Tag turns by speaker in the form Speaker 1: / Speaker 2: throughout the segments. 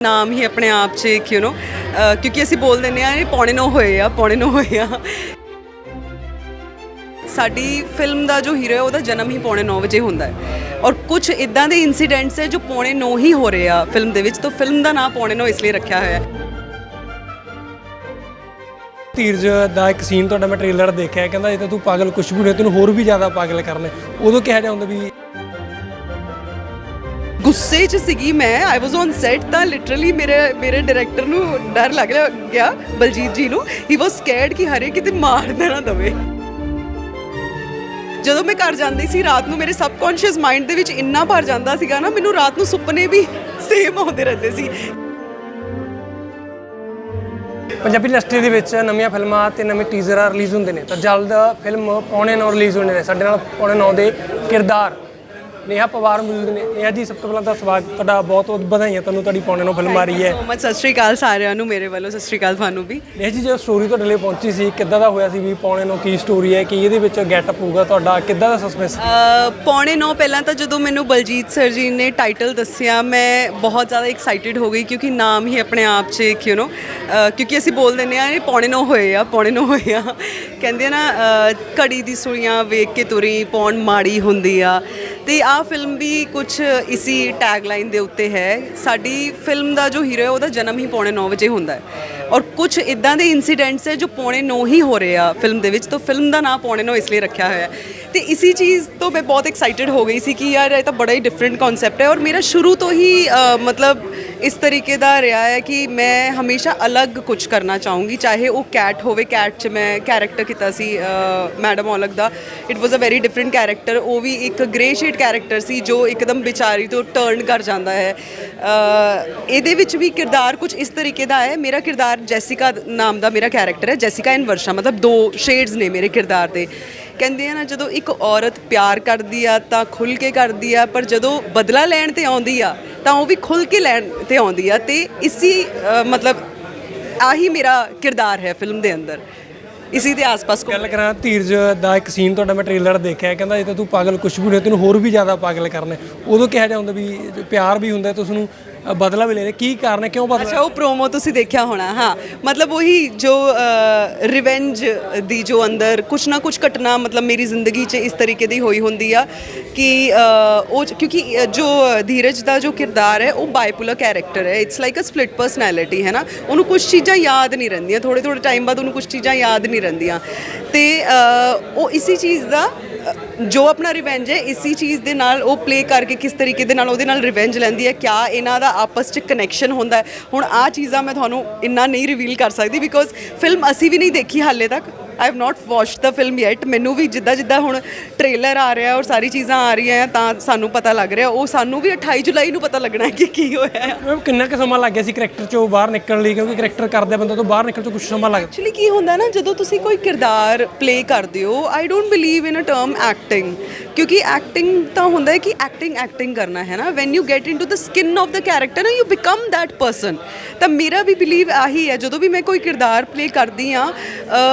Speaker 1: ਨਾਮ ਹੀ ਆਪਣੇ ਆਪ 'ਚ ਇੱਕ ਕਿਉਂਕਿ ਅਸੀਂ ਬੋਲ ਦਿੰਦੇ ਆ ਇਹ ਪੌਣੇ 9 ਹੋਏ ਆ ਸਾਡੀ ਫਿਲਮ ਦਾ ਜੋ ਹੀਰੋ ਹੈ ਉਹਦਾ ਜਨਮ ਹੀ ਪੌਣੇ 9 ਵਜੇ ਹੁੰਦਾ ਹੈ ਔਰ ਕੁਝ ਇਦਾਂ ਦੇ ਇਨਸੀਡੈਂਟਸ ਹੈ ਜੋ ਪੌਣੇ 9 ਹੀ ਹੋ ਰਹੇ ਆ ਫਿਲਮ ਦੇ ਵਿੱਚ ਤਾਂ ਫਿਲਮ ਦਾ ਨਾਮ ਪੌਣੇ 9 ਇਸ ਲਈ ਰੱਖਿਆ ਹੋਇਆ ਹੈ।
Speaker 2: ਧੀਰਜ ਦਾ ਇੱਕ ਸੀਨ ਤੁਹਾਡਾ ਮੈਂ ਟ੍ਰੇਲਰ ਦੇਖਿਆ, ਕਹਿੰਦਾ ਜੇ ਤੂੰ ਪਾਗਲ ਕੁਛ ਵੀ ਨਹੀਂ ਤੈਨੂੰ ਹੋਰ ਵੀ ਜ਼ਿਆਦਾ ਪਾਗਲ ਕਰਨਾ। ਉਦੋਂ ਕਿਹਾ ਜਾਂਦਾ ਵੀ
Speaker 1: ਗੁੱਸੇ 'ਚ ਸੀਗੀ ਮੈਂ, ਆਈ ਵਾਸ ਔਨ ਸੈਟ ਤਾਂ ਲਿਟਰਲੀ ਮੇਰੇ ਡਾਇਰੈਕਟਰ ਨੂੰ ਡਰ ਲੱਗ ਗਿਆ ਬਲਜੀਤ ਜੀ ਨੂੰ, ਹੀ ਵਾਸ ਸਕੈਰਡ ਕਿ ਹਰੇ ਕਿਤੇ ਮਾਰ ਨਾ ਦਵੇ। ਜਦੋਂ ਮੈਂ ਘਰ ਜਾਂਦੀ ਸੀ ਰਾਤ ਨੂੰ ਮੇਰੇ ਸਬਕੌਂਸ਼ੀਅਸ ਮਾਈਂਡ ਦੇ ਵਿੱਚ ਇੰਨਾ ਭਰ ਜਾਂਦਾ ਸੀਗਾ ਨਾ, ਮੈਨੂੰ ਰਾਤ ਨੂੰ ਸੁਪਨੇ ਵੀ ਸੇਮ ਆਉਂਦੇ ਰਹਿੰਦੇ ਸੀ।
Speaker 2: ਪੰਜਾਬੀ ਇੰਡਸਟਰੀ ਦੇ ਵਿੱਚ ਨਵੀਆਂ ਫਿਲਮਾਂ ਤੇ ਨਵੇਂ ਟੀਜ਼ਰ ਰਿਲੀਜ਼ ਹੁੰਦੇ ਨੇ ਤਾਂ ਜਲਦ ਫਿਲਮ ਪੌਣੇ 9 ਰਿਲੀਜ਼ ਹੋਣੇ ਨੇ। ਸਾਡੇ ਨਾਲ ਪੌਣੇ 9 ਦੇ ਕਿਰਦਾਰ ਨੇਹਾ ਪਵਾਰ ਮੌਜੂਦ ਨੇ। ਨੇਹਾ ਜੀ, ਸਭ ਤੋਂ ਪਹਿਲਾਂ ਤਾਂ ਸਵਾਗਤ ਤੁਹਾਡਾ, ਬਹੁਤ ਬਹੁਤ ਵਧਾਈਆਂ ਤੁਹਾਨੂੰ, ਤੁਹਾਡੀ ਪੌਣੇ 9 ਫਿਲਮ ਆ ਰਹੀ ਹੈ।
Speaker 1: ਸੋ ਮਚ, ਸਤਿ ਸ਼੍ਰੀ ਅਕਾਲ ਸਾਰਿਆਂ ਨੂੰ ਮੇਰੇ ਵੱਲੋਂ, ਸਤਿ ਸ਼੍ਰੀ ਅਕਾਲ ਤੁਹਾਨੂੰ ਵੀ।
Speaker 2: ਨੇਹਾ ਜੀ, ਜਦੋਂ ਸਟੋਰੀ ਤੁਹਾਡੇ ਲਈ ਪਹੁੰਚੀ ਸੀ ਕਿੱਦਾਂ ਦਾ ਹੋਇਆ ਸੀ ਵੀ ਪੌਣੇ 9 ਕੀ ਸਟੋਰੀ ਹੈ, ਕੀ ਇਹਦੇ ਵਿੱਚ ਗੈਟਅਪ ਹੋਊਗਾ ਤੁਹਾਡਾ, ਕਿੱਦਾਂ ਦਾ ਸਸਪੈਂਸ?
Speaker 1: ਪੌਣੇ 9 ਪਹਿਲਾਂ ਤਾਂ ਜਦੋਂ ਮੈਨੂੰ ਬਲਜੀਤ ਸਰ ਜੀ ਨੇ ਟਾਈਟਲ ਦੱਸਿਆ ਮੈਂ ਬਹੁਤ ਜ਼ਿਆਦਾ ਐਕਸਾਈਟਿਡ ਹੋ ਗਈ ਕਿਉਂਕਿ ਨਾਮ ਹੀ ਆਪਣੇ ਆਪ 'ਚ ਇੱਕ ਕਿਉਂਕਿ ਅਸੀਂ ਬੋਲ ਦਿੰਦੇ ਆ ਇਹ ਪੌਣੇ 9 ਹੋਏ ਆ ਕਹਿੰਦੇ ਨਾ ਘੜੀ ਦੀ ਸੂਈਆਂ ਵੇਖ ਕੇ ਤੁਰੀ ਪੌਣ ਮਾੜੀ ਹੁੰਦੀ ਆ। ਤੇ ਆਹ ਫਿਲਮ ਵੀ ਕੁਝ ਇਸੀ ਟੈਗਲਾਈਨ ਦੇ ਉੱਤੇ ਹੈ। ਸਾਡੀ ਫਿਲਮ ਦਾ ਜੋ ਹੀਰੋ ਹੈ ਉਹਦਾ ਜਨਮ ਹੀ ਪੌਣੇ 9 ਵਜੇ ਹੁੰਦਾ ਹੈ ਔਰ ਕੁਝ ਇਦਾਂ ਦੇ ਇਨਸੀਡੈਂਟਸ ਹੈ ਜੋ ਪੌਣੇ 9 ਹੀ ਹੋ ਰਹੇ ਆ ਫਿਲਮ ਦੇ ਵਿੱਚ ਤਾਂ ਫਿਲਮ ਦਾ ਨਾਮ ਪੌਣੇ 9 ਇਸ ਲਈ ਰੱਖਿਆ ਹੋਇਆ ਹੈ। ਤੇ ਇਸੀ ਚੀਜ਼ ਤੋਂ ਮੈਂ ਬਹੁਤ ਐਕਸਾਈਟਿਡ ਹੋ ਗਈ ਸੀ ਕਿ ਯਾਰ ਇਹ ਤਾਂ ਬੜਾ ਹੀ ਡਿਫਰੈਂਟ ਕਨਸੈਪਟ ਹੈ ਔਰ ਮੇਰਾ ਸ਼ੁਰੂ ਤੋਂ ਹੀ ਮਤਲਬ ਇਸ ਤਰੀਕੇ ਦਾ ਰਿਹਾ ਹੈ ਕਿ ਮੈਂ ਹਮੇਸ਼ਾ ਅਲੱਗ ਕੁਝ ਕਰਨਾ ਚਾਹੂੰਗੀ, ਚਾਹੇ ਉਹ ਕੈਟ ਹੋਵੇ। ਕੈਟ 'ਚ ਮੈਂ ਕੈਰੈਕਟਰ ਕੀਤਾ ਸੀ ਮੈਡਮ ਔਲਖ ਦਾ, it was a very different character. ਉਹ ਵੀ ਇੱਕ ਗ੍ਰੇ ਸ਼ੇਡ ਕੈਰੈਕਟਰ ਸੀ ਜੋ ਇੱਕਦਮ ਵਿਚਾਰੀ ਤੋਂ ਟਰਨ ਕਰ ਜਾਂਦਾ ਹੈ। ਇਹਦੇ ਵਿੱਚ ਵੀ ਕਿਰਦਾਰ ਕੁਝ ਇਸ ਤਰੀਕੇ ਦਾ ਹੈ। ਮੇਰਾ ਕਿਰਦਾਰ ਜੈਸਿਕਾ ਨਾਮ ਦਾ ਮੇਰਾ ਕੈਰੈਕਟਰ ਹੈ, ਜੈਸਿਕਾ ਐਂਡ ਵਰਸ਼ਾ, ਮਤਲਬ 2 ਸ਼ੇਡਸ ਨੇ ਮੇਰੇ ਕਿਰਦਾਰ ਦੇ। ਕਹਿੰਦੇ ਆ ਨਾ ਜਦੋਂ ਇੱਕ ਔਰਤ ਪਿਆਰ ਕਰਦੀ ਆ ਤਾਂ ਖੁੱਲ੍ਹ ਕੇ ਕਰਦੀ ਆ, ਪਰ ਜਦੋਂ ਬਦਲਾ ਲੈਣ 'ਤੇ ਆਉਂਦੀ ਆ ਤਾਂ ਉਹ ਵੀ ਖੁੱਲ੍ਹ ਕੇ ਲੈਣ 'ਤੇ ਆਉਂਦੀ ਆ। ਅਤੇ ਇਸੀ ਮਤਲਬ ਆਹੀ ਮੇਰਾ ਕਿਰਦਾਰ ਹੈ ਫਿਲਮ ਦੇ ਅੰਦਰ, ਇਸੀ ਦੇ ਆਸ-ਪਾਸ
Speaker 2: ਗੱਲ ਕਰਾਂ। ਧੀਰਜ ਦਾ ਇੱਕ ਸੀਨ ਤੁਹਾਡਾ ਮੈਂ ਟ੍ਰੇਲਰ ਦੇਖਿਆ, ਕਹਿੰਦਾ ਜੇ ਤੂੰ ਪਾਗਲ ਕੁਛ ਵੀ ਨਹੀਂ ਤੈਨੂੰ ਹੋਰ ਵੀ ਜ਼ਿਆਦਾ ਪਾਗਲ ਕਰਨਾ। ਉਦੋਂ ਕਿਹਾ ਜਾਂਦਾ ਵੀ ਪਿਆਰ ਵੀ ਹੁੰਦਾ ਤਾਂ ਉਸਨੂੰ ਬਦਲਾ ਵੀ ਲੈ ਰਿਹਾ, ਕੀ ਕਾਰਨ ਹੈ, ਕਿਉਂ ਬਦਲਾ?
Speaker 1: ਅੱਛਾ, ਉਹ ਪ੍ਰੋਮੋ ਤੁਸੀਂ ਦੇਖਿਆ ਹੋਣਾ। ਹਾਂ, ਮਤਲਬ ਉਹੀ ਜੋ ਰਿਵੈਂਜ ਦੀ ਜੋ ਅੰਦਰ ਕੁਛ ਨਾ ਕੁਛ ਘਟਨਾ ਮਤਲਬ ਮੇਰੀ ਜ਼ਿੰਦਗੀ 'ਚ ਇਸ ਤਰੀਕੇ ਦੀ ਹੋਈ ਹੁੰਦੀ ਆ ਕਿ ਉਹ ਕਿਉਂਕਿ ਜੋ ਧੀਰਜ ਦਾ ਜੋ ਕਿਰਦਾਰ ਹੈ ਉਹ ਬਾਈਪੋਲਰ ਕੈਰੈਕਟਰ ਹੈ। It's like a split personality ਹੈ ਨਾ। ਉਹਨੂੰ ਕੁਛ ਚੀਜ਼ਾਂ ਯਾਦ ਨਹੀਂ ਰਹਿੰਦੀਆਂ, ਥੋੜ੍ਹੇ ਟਾਈਮ ਬਾਅਦ ਉਹਨੂੰ ਕੁਛ ਚੀਜ਼ਾਂ ਯਾਦ ਨਹੀਂ ਰਹਿੰਦੀਆਂ ਅਤੇ ਉਹ ਇਸੀ ਚੀਜ਼ ਦਾ ਜੋ ਆਪਣਾ ਰਿਵੈਂਜ ਹੈ ਇਸੀ ਚੀਜ਼ ਦੇ ਨਾਲ ਉਹ ਪਲੇ ਕਰਕੇ ਕਿਸ ਤਰੀਕੇ ਦੇ ਨਾਲ ਉਹਦੇ ਨਾਲ ਰਿਵੈਂਜ ਲੈਂਦੀ ਹੈ, ਕਿਆ ਇਹਨਾਂ ਦਾ ਆਪਸ 'ਚ ਕਨੈਕਸ਼ਨ ਹੁੰਦਾ ਹੈ। ਹੁਣ ਆਹ ਚੀਜ਼ਾਂ ਮੈਂ ਤੁਹਾਨੂੰ ਇੰਨਾ ਨਹੀਂ ਰਿਵੀਲ ਕਰ ਸਕਦੀ ਬਿਕੋਜ਼ ਫਿਲਮ ਅਸੀਂ ਵੀ ਨਹੀਂ ਦੇਖੀ ਹਾਲੇ ਤੱਕ। I have not watched the film yet. ਮੈਨੂੰ ਵੀ ਜਿੱਦਾਂ ਹੁਣ ਟ੍ਰੇਲਰ ਆ ਰਿਹਾ ਔਰ ਸਾਰੀ ਚੀਜ਼ਾਂ ਆ ਰਹੀਆਂ ਤਾਂ ਸਾਨੂੰ ਪਤਾ ਲੱਗ ਰਿਹਾ। ਉਹ ਸਾਨੂੰ ਵੀ 28 ਜੁਲਾਈ ਨੂੰ ਪਤਾ ਲੱਗਣਾ ਹੈ ਕਿ ਕੀ ਹੋਇਆ ਹੈ।
Speaker 2: ਕਿੰਨਾ ਕੁ ਸਮਾਂ ਲੱਗ ਗਿਆ ਸੀ ਕਰੈਕਟਰ 'ਚੋਂ ਬਾਹਰ ਨਿਕਲਣ ਲਈ, ਕਿਉਂਕਿ ਕਰੈਕਟਰ ਕਰਦੇ ਬੰਦਾ ਤੋਂ ਬਾਹਰ ਨਿਕਲ 'ਚ ਕੁਛ ਸਮਾਂ ਲੱਗਦਾ?
Speaker 1: ਐਕਚੁਅਲੀ ਕੀ ਹੁੰਦਾ ਨਾ, ਜਦੋਂ ਤੁਸੀਂ ਕੋਈ ਕਿਰਦਾਰ ਪਲੇ ਕਰਦੇ ਹੋ, I don't believe in a term acting, ਕਿਉਂਕਿ ਐਕਟਿੰਗ ਤਾਂ ਹੁੰਦਾ ਹੈ ਕਿ ਐਕਟਿੰਗ ਕਰਨਾ ਹੈ ਨਾ। When you get into the skin of the character ਨਾ, ਯੂ ਬਿਕਮ ਦੈਟ ਪਰਸਨ। ਤਾਂ ਮੇਰਾ ਵੀ ਬਿਲੀਵ ਆਹੀ ਹੈ, ਜਦੋਂ ਵੀ ਮੈਂ ਕੋਈ ਕਿਰਦਾਰ ਪਲੇ ਕਰਦੀ ਹਾਂ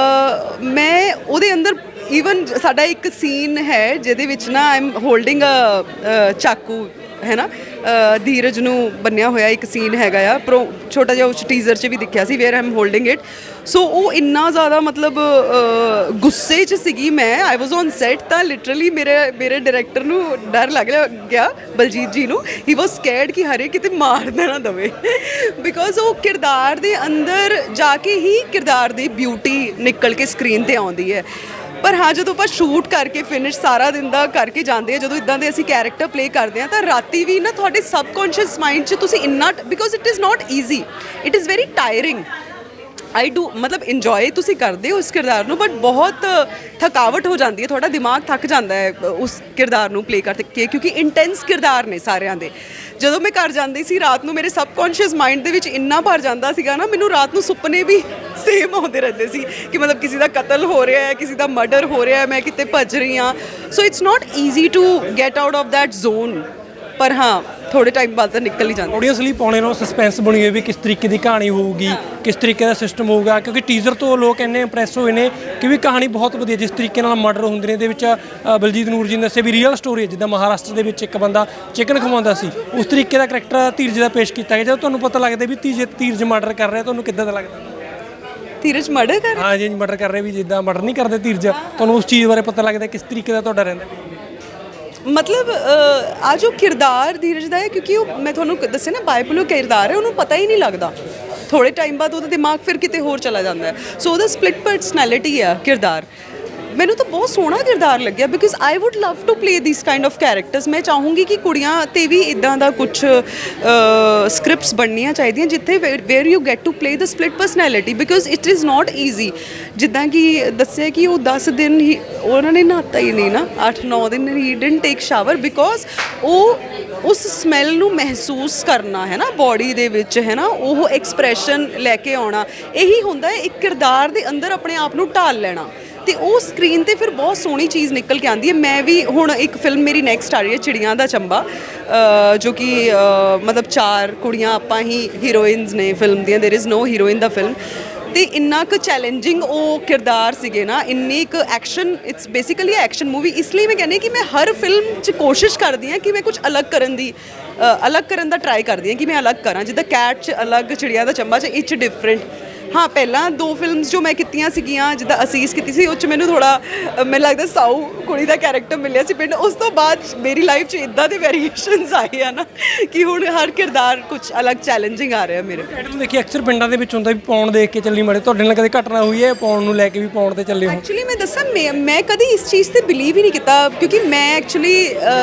Speaker 1: ਮੈਂ ਉਹਦੇ ਅੰਦਰ ਈਵਨ ਸਾਡਾ ਇੱਕ ਸੀਨ ਹੈ ਜਿਹਦੇ ਵਿੱਚ ਨਾ ਆਈ ਐਮ ਹੋਲਡਿੰਗ ਅ ਚਾਕੂ ਹੈ ਨਾ, ਧੀਰਜ ਨੂੰ ਬੰਨਿਆ ਹੋਇਆ ਇੱਕ ਸੀਨ ਹੈਗਾ ਆ, ਛੋਟਾ ਜਿਹਾ ਉਸ ਟੀਜ਼ਰ 'ਚ ਵੀ ਦਿਖਿਆ ਸੀ where I am holding it. So ਉਹ ਇੰਨਾ ਜ਼ਿਆਦਾ ਮਤਲਬ ਗੁੱਸੇ 'ਚ ਸੀਗੀ ਮੈਂ, ਆਈ ਵਾਸ ਔਨ ਸੈਟ ਤਾਂ ਲਿਟਰਲੀ ਮੇਰੇ ਡਾਇਰੈਕਟਰ ਨੂੰ ਡਰ ਲੱਗ ਗਿਆ ਬਲਜੀਤ ਜੀ ਨੂੰ, ਹੀ ਵਾਸ ਸਕੈਰਡ ਕਿ ਹਰੇ ਕਿਤੇ ਮਾਰ ਨਾ ਦਵੇ ਬਿਕੋਜ਼ ਉਹ ਕਿਰਦਾਰ ਦੇ ਅੰਦਰ ਜਾ ਕੇ ਹੀ ਕਿਰਦਾਰ ਦੀ ਬਿਊਟੀ ਨਿਕਲ ਕੇ ਸਕਰੀਨ 'ਤੇ ਆਉਂਦੀ ਹੈ। ਪਰ ਹਾਂ, ਜਦੋਂ ਆਪਾਂ ਸ਼ੂਟ ਕਰਕੇ ਫਿਨਿਸ਼ ਸਾਰਾ ਦਿਨ ਦਾ ਕਰਕੇ ਜਾਂਦੇ ਆ, ਜਦੋਂ ਇਦਾਂ ਦੇ ਅਸੀਂ ਕੈਰੈਕਟਰ ਪਲੇ ਕਰਦੇ ਹਾਂ ਤਾਂ ਰਾਤੀ ਵੀ ਨਾ ਤੁਹਾਡੇ ਸਬਕੌਂਸ਼ੀਅਸ ਮਾਈਂਡ 'ਚ ਤੁਸੀਂ ਇੰਨਾ, because it is not easy, it is very tiring. I do ਮਤਲਬ ਇੰਜੋਏ ਤੁਸੀਂ ਕਰਦੇ ਹੋ ਉਸ ਕਿਰਦਾਰ ਨੂੰ, ਬਟ ਬਹੁਤ ਥਕਾਵਟ ਹੋ ਜਾਂਦੀ ਹੈ, ਤੁਹਾਡਾ ਦਿਮਾਗ ਥੱਕ ਜਾਂਦਾ ਹੈ ਉਸ ਕਿਰਦਾਰ ਨੂੰ ਪਲੇ ਕਰਕੇ ਕਿਉਂਕਿ ਇੰਟੈਂਸ ਕਿਰਦਾਰ ਨੇ ਸਾਰਿਆਂ ਦੇ। ਜਦੋਂ ਮੈਂ ਘਰ ਜਾਂਦੀ ਸੀ ਰਾਤ ਨੂੰ ਮੇਰੇ ਸਬਕੌਂਸ਼ੀਅਸ ਮਾਈਂਡ ਦੇ ਵਿੱਚ ਇੰਨਾ ਭਰ ਜਾਂਦਾ ਸੀਗਾ ਨਾ, ਮੈਨੂੰ ਰਾਤ ਨੂੰ ਸੁਪਨੇ ਵੀ ਸੇਮ ਆਉਂਦੇ ਰਹਿੰਦੇ ਸੀ ਕਿ ਮਤਲਬ ਕਿਸੇ ਦਾ ਕਤਲ ਹੋ ਰਿਹਾ ਹੈ, ਕਿਸੇ ਦਾ ਮਰਡਰ ਹੋ ਰਿਹਾ ਹੈ, ਮੈਂ ਕਿਤੇ ਭੱਜ ਰਹੀ ਹਾਂ। So it's not easy to get out of that zone. ਪਰ ਹਾਂ, ਥੋੜੇ ਟਾਈਮ ਬਾਅਦ ਤਾਂ ਨਿਕਲ ਹੀ ਜਾਂਦੇ।
Speaker 2: ਆਡੀਅנס ਲਈ ਪਾਉਣੇ ਨੂੰ ਸਸਪੈਂਸ ਬਣੀ ਹੋਈ ਵੀ ਕਿਸ ਤਰੀਕੇ ਦੀ ਕਹਾਣੀ ਹੋਊਗੀ, ਕਿਸ ਤਰੀਕੇ ਦਾ ਸਿਸਟਮ ਹੋਊਗਾ, ਕਿਉਂਕਿ ਟੀਜ਼ਰ ਤੋਂ ਲੋਕ ਇੰਨੇ ਇੰਪ੍ਰੈਸ ਹੋਏ ਨੇ ਕਿ ਵੀ ਕਹਾਣੀ ਬਹੁਤ ਵਧੀਆ, ਜਿਸ ਤਰੀਕੇ ਨਾਲ ਮਰਡਰ ਹੁੰਦੇ ਨੇ। ਇਹਦੇ ਵਿੱਚ ਬਲਜੀਤ ਨੂਰ ਜੀ ਨੇ ਦੱਸਿਆ ਵੀ ਰੀਅਲ ਸਟੋਰੀ ਹੈ, ਜਿੱਦਾਂ ਮਹਾਰਾਸ਼ਟਰ ਦੇ ਵਿੱਚ ਇੱਕ ਬੰਦਾ ਚਿਕਨ ਖਵਾਉਂਦਾ ਸੀ, ਉਸ ਤਰੀਕੇ ਦਾ ਕਰੈਕਟਰ ਧੀਰਜ ਦਾ ਪੇਸ਼ ਕੀਤਾ ਗਿਆ। ਜਦੋਂ ਤੁਹਾਨੂੰ ਪਤਾ ਲੱਗਦਾ ਵੀ ਧੀਰਜ ਮਰਡਰ ਕਰ ਰਿਹਾ, ਤੁਹਾਨੂੰ ਕਿੱਦਾਂ ਦਾ ਲੱਗਦਾ?
Speaker 1: ਧੀਰਜ ਮਰਡਰ ਕਰ
Speaker 2: ਹਾਂ ਜੀ, ਮਰਡਰ ਕਰ ਰਹੇ ਵੀ ਜਿੱਦਾਂ ਮਰਡਰ ਨਹੀਂ ਕਰਦੇ ਧੀਰਜ, ਤੁਹਾਨੂੰ ਉਸ ਚੀਜ਼ ਬਾਰੇ ਪਤਾ ਲੱਗਦਾ ਕਿਸ ਤਰੀਕੇ ਦਾ ਤੁਹਾਡਾ ਰਹਿੰਦਾ?
Speaker 1: ਮਤਲਬ ਆ ਜੋ ਕਿਰਦਾਰ ਧੀਰਜ ਦਾ ਹੈ, ਕਿਉਂਕਿ ਉਹ ਮੈਂ ਤੁਹਾਨੂੰ ਦੱਸਿਆ ਨਾ ਬਾਈਬਲੋ ਕਿਰਦਾਰ ਹੈ, ਉਹਨੂੰ ਪਤਾ ਹੀ ਨਹੀਂ ਲੱਗਦਾ। ਥੋੜੇ ਟਾਈਮ ਬਾਅਦ ਉਹਦਾ ਦਿਮਾਗ ਫਿਰ ਕਿਤੇ ਹੋਰ ਚਲਾ ਜਾਂਦਾ ਹੈ। ਸੋ ਉਹਦਾ ਸਪਲਿਟ ਪਰਸਨੈਲਿਟੀ ਆ ਕਿਰਦਾਰ। ਮੈਨੂੰ ਤਾਂ ਬਹੁਤ ਸੋਹਣਾ ਕਿਰਦਾਰ ਲੱਗਿਆ because I would love to play this kind of characters. ਮੈਂ ਚਾਹੂੰਗੀ ਕਿ ਕੁੜੀਆਂ 'ਤੇ ਵੀ ਇੱਦਾਂ ਦਾ ਕੁਝ ਸਕ੍ਰਿਪਟਸ ਬਣਨੀਆਂ ਚਾਹੀਦੀਆਂ ਜਿੱਥੇ where you get to play the split personality because it is not easy. ਜਿੱਦਾਂ ਕਿ ਦੱਸਿਆ ਕਿ ਉਹ 10 ਦਿਨ ਹੀ ਉਹਨਾਂ ਨੇ ਨਹਾਤਾ ਹੀ ਨਹੀਂ ਨਾ, 8-9 ਦਿਨ ਹੀ ਡਿਡਨਟ ਟੇਕ ਸ਼ਾਵਰ ਬਿਕਾਜ਼ ਉਹ ਉਸ ਸਮੈਲ ਨੂੰ ਮਹਿਸੂਸ ਕਰਨਾ ਹੈ ਨਾ ਬੋਡੀ ਦੇ ਵਿੱਚ, ਹੈ ਨਾ, ਉਹ ਐਕਸਪ੍ਰੈਸ਼ਨ ਲੈ ਕੇ ਆਉਣਾ। ਇਹੀ ਹੁੰਦਾ ਹੈ ਇੱਕ ਕਿਰਦਾਰ ਦੇ ਅੰਦਰ ਆਪਣੇ ਆਪ ਨੂੰ ਢਾਲ ਲੈਣਾ, ਤੇ ਉਹ ਸਕਰੀਨ ਤੇ ਫਿਰ ਬਹੁਤ ਸੋਹਣੀ ਚੀਜ਼ ਨਿਕਲ ਕੇ ਆਉਂਦੀ ਹੈ। ਮੈਂ ਵੀ ਹੁਣ ਇੱਕ ਫਿਲਮ ਮੇਰੀ ਨੈਕਸਟ ਆ ਰਹੀ ਹੈ ਚਿੜੀਆਂ ਦਾ ਚੰਬਾ, ਜੋ ਕਿ ਮਤਲਬ 4 ਕੁੜੀਆਂ ਆਪਾਂ ਹੀ ਹੀਰੋਇਨਸ ਨੇ ਫਿਲਮ ਦੀਆਂ, ਦੇਰ ਇਜ਼ ਨੋ ਹੀਰੋਇਨ ਦਾ ਫਿਲਮ। ਤੇ ਇੰਨਾ ਕੁ ਚੈਲੰਜਿੰਗ ਉਹ ਕਿਰਦਾਰ ਸੀਗੇ ਨਾ, ਇੰਨੀ ਕੁ action, it's basically action movie. ਇਸ ਲਈ ਮੈਂ ਕਹਿੰਦੀ ਕਿ ਮੈਂ ਹਰ ਫਿਲਮ 'ਚ ਕੋਸ਼ਿਸ਼ ਕਰਦੀ ਹਾਂ ਕਿ ਮੈਂ ਕੁਝ ਅਲੱਗ ਕਰਨ ਦਾ ਟਰਾਈ ਕਰਦੀ ਹਾਂ ਕਿ ਮੈਂ ਅਲੱਗ ਕਰਾਂ। ਜਿੱਦਾਂ ਕੈਟ 'ਚ ਅਲੱਗ, ਚਿੜੀਆਂ ਦਾ ਚੰਬਾ 'ਚ ਇਚ ਡਿਫਰੈਂਟ। ਹਾਂ, ਪਹਿਲਾਂ 2 ਫਿਲਮਸ ਜੋ ਮੈਂ ਕੀਤੀਆਂ ਸੀਗੀਆਂ, ਜਿੱਦਾਂ ਅਸੀਸ ਕੀਤੀ ਸੀ, ਉਹ 'ਚ ਮੈਨੂੰ ਥੋੜਾ ਮੈਨੂੰ ਲੱਗਦਾ ਸਾਊ ਕੁੜੀ ਦਾ ਕੈਰੈਕਟਰ ਮਿਲਿਆ ਸੀ ਪਿੰਡ। ਉਸ ਤੋਂ ਬਾਅਦ ਮੇਰੀ ਲਾਈਫ 'ਚ ਇੱਦਾਂ ਦੇ ਵੇਰੀਏਸ਼ਨਸ ਆਏ ਆ ਨਾ ਕਿ ਹੁਣ ਹਰ ਕਿਰਦਾਰ ਕੁਝ ਅਲੱਗ ਚੈਲੰਜਿੰਗ ਆ ਰਿਹਾ ਮੇਰੇ।
Speaker 2: ਐਡਮ ਦੇਖੀ ਅਕਸਰ ਪਿੰਡਾਂ ਦੇ ਵਿੱਚ ਹੁੰਦਾ ਵੀ ਪੌਣ ਦੇਖ ਕੇ ਚੱਲੀ ਮਾੜੇ, ਤੁਹਾਡੇ ਨਾਲ ਕਦੇ ਘਟਨਾ ਹੋਈ ਹੈ ਪੌਣ ਨੂੰ ਲੈ ਕੇ ਵੀ ਪੌਣ ਤੇ ਚੱਲੇ ਹੋ?
Speaker 1: ਐਕਚੁਅਲੀ ਮੈਂ ਦੱਸਾਂ, ਮੈਂ ਕਦੀ ਇਸ ਚੀਜ਼ ਤੇ ਬਿਲੀਵ ਹੀ ਨਹੀਂ ਕੀਤਾ ਕਿਉਂਕਿ ਮੈਂ ਐਕਚੁਅਲੀ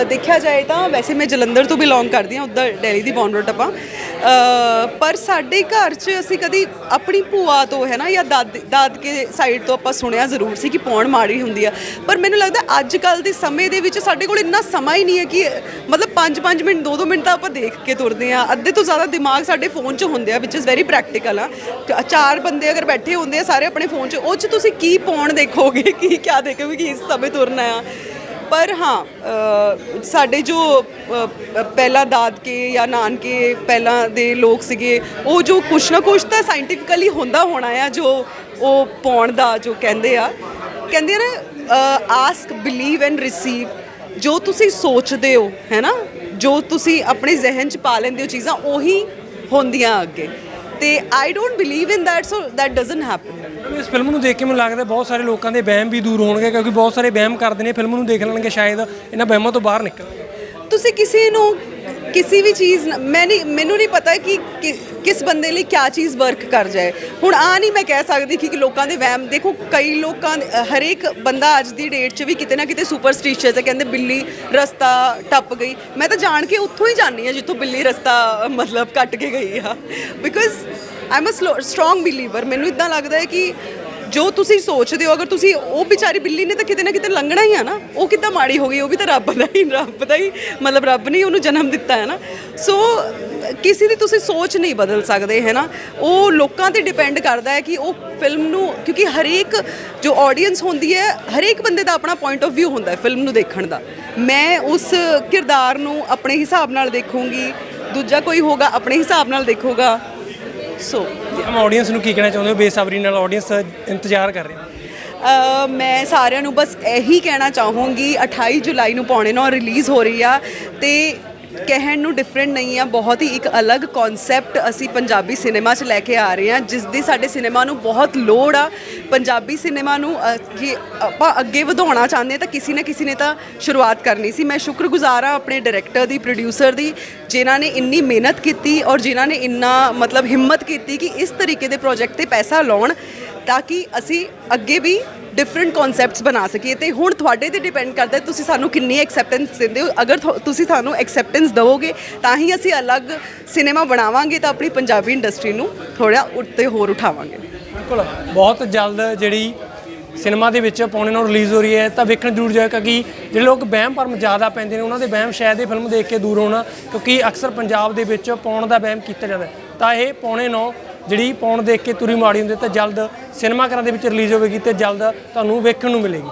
Speaker 1: ਦੇਖਿਆ ਜਾਏ ਤਾਂ ਵੈਸੇ ਮੈਂ ਜਲੰਧਰ ਤੋਂ ਬਿਲੋਂਗ ਕਰਦੀ ਹਾਂ, ਉੱਧਰ ਦਿੱਲੀ ਦੀ ਬੌਂਡਰਟ ਆਪਾਂ, ਪਰ ਸਾਡੇ ਘਰ 'ਚ ਅਸੀਂ ਕਦੀ ਆਪਣੀ ਭੂਆ ਤੋਂ, ਹੈ ਨਾ, ਜਾਂ ਦਾਦਕੇ ਸਾਈਡ ਤੋਂ ਆਪਾਂ ਸੁਣਿਆ ਜ਼ਰੂਰ ਸੀ ਕਿ ਪੌਣ ਮਾੜੀ ਹੁੰਦੀ ਆ। ਪਰ ਮੈਨੂੰ ਲੱਗਦਾ ਅੱਜ ਕੱਲ੍ਹ ਦੇ ਸਮੇਂ ਦੇ ਵਿੱਚ ਸਾਡੇ ਕੋਲ ਇੰਨਾ ਸਮਾਂ ਹੀ ਨਹੀਂ ਹੈ ਕਿ ਮਤਲਬ 5-5 ਮਿੰਟ 2-2 ਮਿੰਟ ਤਾਂ ਆਪਾਂ ਦੇਖ ਕੇ ਤੁਰਦੇ ਹਾਂ। ਅੱਧੇ ਤੋਂ ਜ਼ਿਆਦਾ ਦਿਮਾਗ ਸਾਡੇ ਫੋਨ 'ਚ ਹੁੰਦੇ ਆ, ਵਿਚ ਇਜ਼ ਵੈਰੀ ਪ੍ਰੈਕਟੀਕਲ ਆ। 4 ਬੰਦੇ ਅਗਰ ਬੈਠੇ ਹੁੰਦੇ ਆ ਸਾਰੇ ਆਪਣੇ ਫੋਨ 'ਚ, ਉਹ 'ਚ ਤੁਸੀਂ ਕੀ ਪੌਣ ਦੇਖੋਗੇ, ਕੀ ਕਿਆ ਦੇਖੋਗੇ ਕਿ ਇਸ ਸਮੇਂ ਤੁਰਨਾ ਆ। ਪਰ ਹਾਂ, ਸਾਡੇ ਜੋ ਪਹਿਲਾਂ ਦਾਦਕੇ ਜਾਂ ਨਾਨਕੇ ਪਹਿਲਾਂ ਦੇ ਲੋਕ ਸੀਗੇ, ਉਹ ਜੋ ਕੁਛ ਨਾ ਕੁਛ ਤਾਂ ਸਾਇੰਟੀਫਿਕਲੀ ਹੁੰਦਾ ਹੋਣਾ ਆ, ਜੋ ਉਹ ਪਾਉਣ ਦਾ ਜੋ ਕਹਿੰਦੇ ਆ ਨਾ, ਆਸਕ, ਬਿਲੀਵ ਐਂਡ ਰਿਸੀਵ। ਜੋ ਤੁਸੀਂ ਸੋਚਦੇ ਹੋ, ਹੈ ਨਾ, ਜੋ ਤੁਸੀਂ ਆਪਣੇ ਜ਼ਿਹਨ 'ਚ ਪਾ ਲੈਂਦੇ ਹੋ ਚੀਜ਼ਾਂ, ਉਹੀ ਹੁੰਦੀਆਂ ਅੱਗੇ। ਤੇ ਆਈ don't believe in that, so that doesn't happen.
Speaker 2: ਇਸ ਫਿਲਮ ਨੂੰ ਦੇਖ ਕੇ ਮੈਨੂੰ ਲੱਗਦਾ ਬਹੁਤ ਸਾਰੇ ਲੋਕਾਂ ਦੇ ਵਹਿਮ ਵੀ ਦੂਰ ਹੋਣਗੇ, ਕਿਉਂਕਿ ਬਹੁਤ ਸਾਰੇ ਵਹਿਮ ਕਰਦੇ ਨੇ, ਫਿਲਮ ਨੂੰ ਦੇਖ ਲੈਣਗੇ ਸ਼ਾਇਦ ਇਹਨਾਂ ਵਹਿਮਾਂ ਤੋਂ ਬਾਹਰ ਨਿਕਲਣਗੇ।
Speaker 1: ਤੁਸੀਂ ਕਿਸੇ ਨੂੰ ਕਿਸੇ ਵੀ ਚੀਜ਼ ਮੈਨੂੰ ਨਹੀਂ ਪਤਾ ਕਿ ਕਿਸ ਬੰਦੇ ਲਈ ਕਿਆ ਚੀਜ਼ ਵਰਕ ਕਰ ਜਾਏ। ਹੁਣ ਆ ਨਹੀਂ ਮੈਂ ਕਹਿ ਸਕਦੀ ਕਿ ਲੋਕਾਂ ਦੇ ਵਹਿਮ, ਦੇਖੋ ਕਈ ਲੋਕਾਂ ਹਰੇਕ ਬੰਦਾ ਅੱਜ ਦੀ ਡੇਟ 'ਚ ਵੀ ਕਿਤੇ ਨਾ ਕਿਤੇ ਸੁਪਰਸਟੀਸ਼ੀਅਸ ਹੈ। ਕਹਿੰਦੇ ਬਿੱਲੀ ਰਸਤਾ ਟੱਪ ਗਈ, ਮੈਂ ਤਾਂ ਜਾਣ ਕੇ ਉੱਥੋਂ ਹੀ ਜਾਂਦੀ ਹਾਂ ਜਿੱਥੋਂ ਬਿੱਲੀ ਰਸਤਾ ਮਤਲਬ ਕੱਟ ਕੇ ਗਈ ਆ, because I am a strong believer. ਮੈਨੂੰ ਇੱਦਾਂ ਲੱਗਦਾ ਹੈ ਕਿ ਜੋ ਤੁਸੀਂ ਸੋਚਦੇ ਹੋ, ਅਗਰ ਤੁਸੀਂ, ਉਹ ਵਿਚਾਰੀ ਬਿੱਲੀ ਨੇ ਤਾਂ ਕਿਤੇ ਨਾ ਕਿਤੇ ਲੰਘਣਾ ਹੀ ਆ ਨਾ, ਉਹ ਕਿੱਦਾਂ ਮਾੜੀ ਹੋ ਗਈ, ਉਹ ਵੀ ਤਾਂ ਰੱਬ ਦਾ ਹੀ ਮਤਲਬ ਰੱਬ ਨੇ ਉਹਨੂੰ ਜਨਮ ਦਿੱਤਾ ਹੈ ਨਾ। ਸੋ ਕਿਸੇ ਦੀ ਤੁਸੀਂ ਸੋਚ ਨਹੀਂ ਬਦਲ ਸਕਦੇ, ਹੈ ਨਾ, ਉਹ ਲੋਕਾਂ 'ਤੇ ਡਿਪੈਂਡ ਕਰਦਾ ਹੈ ਕਿ ਉਹ ਫਿਲਮ ਨੂੰ, ਕਿਉਂਕਿ ਹਰੇਕ ਜੋ ਆਡੀਅנס ਹੁੰਦੀ ਹੈ, ਹਰੇਕ ਬੰਦੇ ਦਾ ਆਪਣਾ ਪੁਆਇੰਟ ਆਫ ਵਿਊ ਹੁੰਦਾ ਹੈ ਫਿਲਮ ਨੂੰ ਦੇਖਣ ਦਾ। ਮੈਂ ਉਸ ਕਿਰਦਾਰ ਨੂੰ ਆਪਣੇ ਹਿਸਾਬ ਨਾਲ ਦੇਖੂੰਗੀ, ਦੂਜਾ ਕੋਈ ਹੋਗਾ ਆਪਣੇ ਹਿਸਾਬ ਨਾਲ ਦੇਖੂਗਾ। ਸੋ
Speaker 2: ਹਮ ਆਡੀਅנס ਨੂੰ ਕੀ ਕਹਿਣਾ ਚਾਹੁੰਦੇ ਹੋ? ਬੇਸਬਰੀ ਨਾਲ ਆਡੀਅנס ਇੰਤਜ਼ਾਰ ਕਰ ਰਹੇ।
Speaker 1: ਮੈਂ ਸਾਰਿਆਂ ਨੂੰ ਬਸ ਇਹੀ ਕਹਿਣਾ ਚਾਹੂੰਗੀ, 28 ਜੁਲਾਈ ਨੂੰ 9:15 ਰਿਲੀਜ਼ ਹੋ ਰਹੀ ਆ, ਤੇ ਕਹਿਣ ਨੂੰ ਡਿਫਰੈਂਟ ਨਹੀਂ ਆ, ਬਹੁਤ ਹੀ ਇੱਕ ਅਲੱਗ ਕਨਸੈਪਟ ਅਸੀਂ ਪੰਜਾਬੀ ਸਿਨੇਮਾ 'ਚ ਲੈ ਕੇ ਆ ਰਹੇ ਹਾਂ, ਜਿਸ ਦੀ ਸਾਡੇ ਸਿਨੇਮਾ ਨੂੰ ਬਹੁਤ ਲੋੜ ਆ। ਪੰਜਾਬੀ ਸਿਨੇਮਾ ਨੂੰ ਕਿ ਆਪਾਂ ਅੱਗੇ ਵਧਾਉਣਾ ਚਾਹੁੰਦੇ ਹਾਂ ਤਾਂ ਕਿਸੇ ਨੇ ਤਾਂ ਸ਼ੁਰੂਆਤ ਕਰਨੀ ਸੀ। ਮੈਂ ਸ਼ੁਕਰਗੁਜ਼ਾਰ ਹਾਂ ਆਪਣੇ ਡਾਇਰੈਕਟਰ ਦੀ, ਪ੍ਰੋਡਿਊਸਰ ਦੀ, ਜਿਨ੍ਹਾਂ ਨੇ ਇੰਨੀ ਮਿਹਨਤ ਕੀਤੀ ਔਰ ਜਿਨ੍ਹਾਂ ਨੇ ਇੰਨਾ ਮਤਲਬ ਹਿੰਮਤ ਕੀਤੀ ਕਿ ਇਸ ਤਰੀਕੇ ਦੇ ਪ੍ਰੋਜੈਕਟ 'ਤੇ ਪੈਸਾ ਲਾਉਣ ਤਾਂ ਕਿ ਅਸੀਂ ਅੱਗੇ ਵੀ ਡਿਫਰੈਂਟ ਕਨਸੈਪਟਸ ਬਣਾ ਸਕੀਏ। ਤੇ ਹੁਣ ਤੁਹਾਡੇ 'ਤੇ ਡਿਪੈਂਡ ਕਰਦਾ ਤੁਸੀਂ ਸਾਨੂੰ ਕਿੰਨੀ ਐਕਸੈਪਟੈਂਸ ਦਿੰਦੇ ਹੋ। ਅਗਰ ਤੁਸੀਂ ਸਾਨੂੰ ਐਕਸੈਪਟੈਂਸ ਦਿਓਗੇ ਤਾਂ ਹੀ ਅਸੀਂ ਅਲੱਗ ਸਿਨੇਮਾ ਬਣਾਵਾਂਗੇ ਤਾਂ ਆਪਣੀ ਪੰਜਾਬੀ ਇੰਡਸਟਰੀ ਨੂੰ ਥੋੜ੍ਹਾ ਉੱਤੇ ਹੋਰ ਉਠਾਵਾਂਗੇ।
Speaker 2: ਬਿਲਕੁਲ, ਬਹੁਤ ਜਲਦ ਜਿਹੜੀ ਸਿਨੇਮਾ ਦੇ ਵਿੱਚ 9:15 ਰਿਲੀਜ਼ ਹੋ ਰਹੀ ਹੈ ਤਾਂ ਵੇਖਣ ਜ਼ਰੂਰ ਜਾਏਗਾ ਕਿ ਜਿਹੜੇ ਲੋਕ ਵਹਿਮ ਭਰਮ ਜ਼ਿਆਦਾ ਪੈਂਦੇ ਨੇ ਉਹਨਾਂ ਦੇ ਵਹਿਮ ਸ਼ਾਇਦ ਇਹ ਫਿਲਮ ਦੇਖ ਕੇ ਦੂਰ ਹੋਣਾ, ਕਿਉਂਕਿ ਅਕਸਰ ਪੰਜਾਬ ਦੇ ਵਿੱਚ ਪਾਉਣ ਦਾ ਵਹਿਮ ਕੀਤਾ ਜਾਂਦਾ। ਤਾਂ ਇਹ 9:15 ਜਿਹੜੀ ਪੌਣ ਦੇਖ ਕੇ ਤੁਰੀ ਮਾੜੀ ਹੁੰਦੀ ਤਾਂ ਜਲਦ ਸਿਨੇਮਾ ਘਰਾਂ ਦੇ ਵਿੱਚ ਰਿਲੀਜ਼ ਹੋਵੇਗੀ ਤੇ ਜਲਦ ਤੁਹਾਨੂੰ ਵੇਖਣ ਨੂੰ ਮਿਲੇਗੀ।